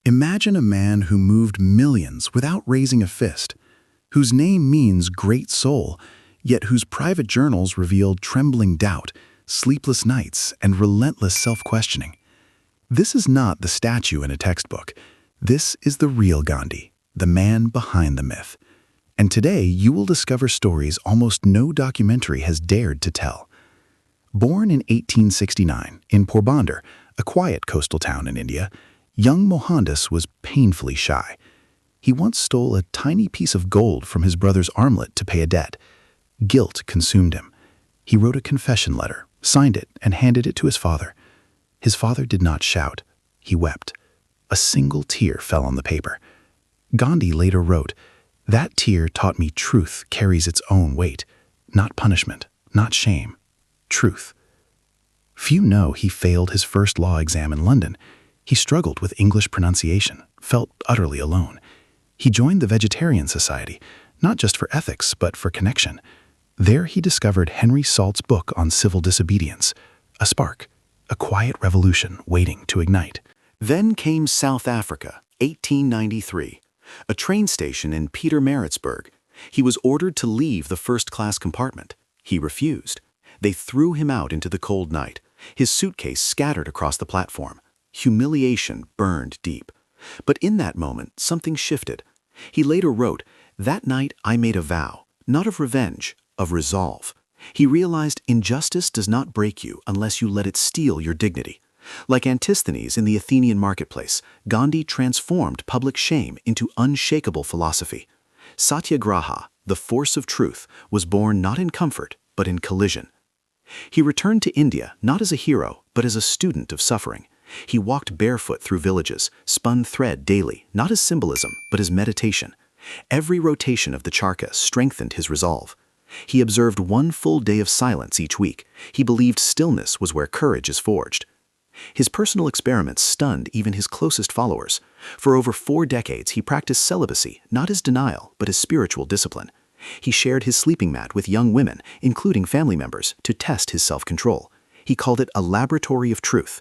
Imagine a man who moved millions without raising a fist, whose name means great soul, yet whose private journals revealed trembling doubt, sleepless nights, and relentless self-questioning. This is not the statue in a textbook. This is the real Gandhi, the man behind the myth. And today you will discover stories almost no documentary has dared to tell. Born in 1869 in Porbandar, a quiet coastal town in India, young Mohandas was painfully shy. He once stole a tiny piece of gold from his brother's armlet to pay a debt. Guilt consumed him. He wrote a confession letter, signed it, and handed it to his father. His father did not shout. He wept. A single tear fell on the paper. Gandhi later wrote, "That tear taught me truth carries its own weight. Not punishment, not shame. Truth." Few know he failed his first law exam in London. He struggled with English pronunciation, felt utterly alone. He joined the Vegetarian Society, not just for ethics, but for connection. There he discovered Henry Salt's book on civil disobedience, a spark, a quiet revolution waiting to ignite. Then came South Africa, 1893, a train station in Pietermaritzburg. He was ordered to leave the first-class compartment. He refused. They threw him out into the cold night. His suitcase scattered across the platform. Humiliation burned deep. But in that moment, something shifted. He later wrote, "That night I made a vow, not of revenge, of resolve." He realized injustice does not break you unless you let it steal your dignity. Like Antisthenes in the Athenian marketplace, Gandhi transformed public shame into unshakable philosophy. Satyagraha, the force of truth, was born not in comfort, but in collision. He returned to India not as a hero, but as a student of suffering. He walked barefoot through villages, spun thread daily, not as symbolism, but as meditation. Every rotation of the charkha strengthened his resolve. He observed one full day of silence each week. He believed stillness was where courage is forged. His personal experiments stunned even his closest followers. For over 4 decades, he practiced celibacy, not as denial, but as spiritual discipline. He shared his sleeping mat with young women, including family members, to test his self-control. He called it a laboratory of truth.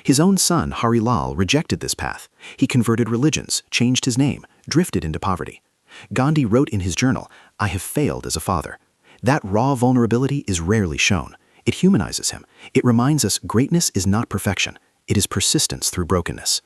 His own son, Hari Lal, rejected this path. He converted religions, changed his name, drifted into poverty. Gandhi wrote in his journal, "I have failed as a father." That raw vulnerability is rarely shown. It humanizes him. It reminds us greatness is not perfection. It is persistence through brokenness.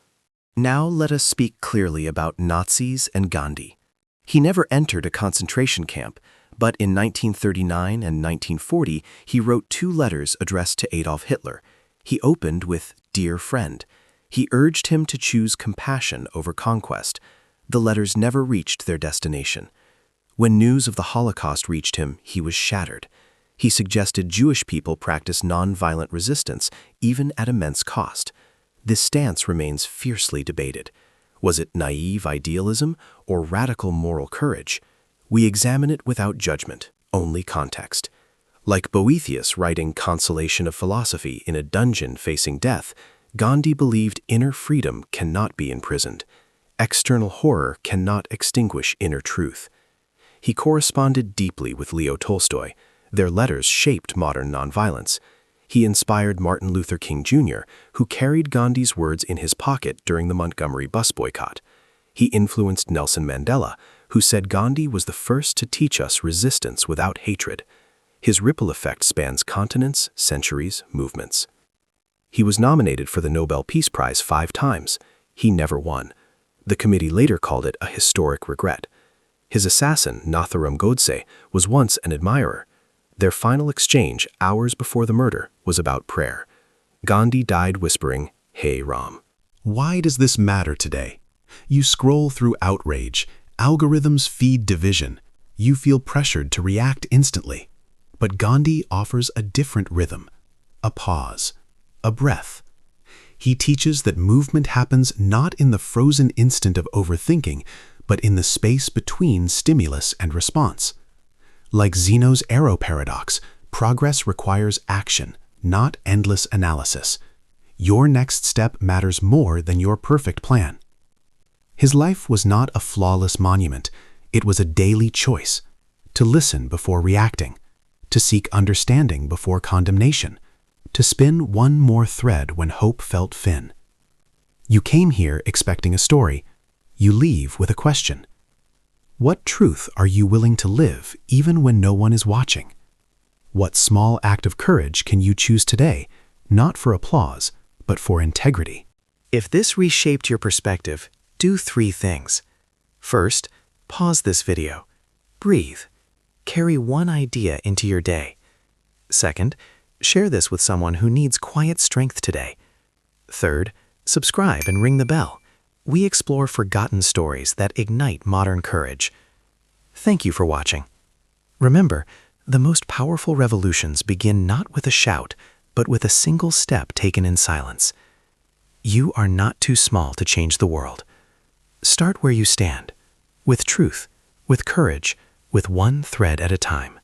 Now let us speak clearly about Nazis and Gandhi. He never entered a concentration camp, but in 1939 and 1940 he wrote 2 letters addressed to Adolf Hitler. He opened with "Dear Friend." He urged him to choose compassion over conquest. The letters never reached their destination. When news of the Holocaust reached him, he was shattered. He suggested Jewish people practice nonviolent resistance, even at immense cost. This stance remains fiercely debated. Was it naive idealism or radical moral courage? We examine it without judgment, only context. Like Boethius writing Consolation of Philosophy in a dungeon facing death, Gandhi believed inner freedom cannot be imprisoned. External horror cannot extinguish inner truth. He corresponded deeply with Leo Tolstoy. Their letters shaped modern nonviolence. He inspired Martin Luther King Jr., who carried Gandhi's words in his pocket during the Montgomery bus boycott. He influenced Nelson Mandela, who said Gandhi was the first to teach us resistance without hatred. His ripple effect spans continents, centuries, movements. He was nominated for the Nobel Peace Prize 5 times. He never won. The committee later called it a historic regret. His assassin, Nathuram Godse, was once an admirer. Their final exchange, hours before the murder, was about prayer. Gandhi died whispering, "Hey Ram." Why does this matter today? You scroll through Outrage. Algorithms feed division. You feel pressured to react instantly. But Gandhi offers a different rhythm, a pause, a breath. He teaches that movement happens not in the frozen instant of overthinking, but in the space between stimulus and response. Like Zeno's arrow paradox, progress requires action, not endless analysis. Your next step matters more than your perfect plan. His life was not a flawless monument. It was a daily choice, to listen before reacting, to seek understanding before condemnation, to spin one more thread when hope felt thin. You came here expecting a story. You leave with a question. What truth are you willing to live even when no one is watching? What small act of courage can you choose today, not for applause, but for integrity? If this reshaped your perspective, do 3 things. First, pause this video. Breathe. Carry one idea into your day. Second, share this with someone who needs quiet strength today. Third, subscribe and ring the bell. We explore forgotten stories that ignite modern courage. Thank you for watching. Remember, the most powerful revolutions begin not with a shout, but with a single step taken in silence. You are not too small to change the world. Start where you stand, with truth, with courage, with one thread at a time.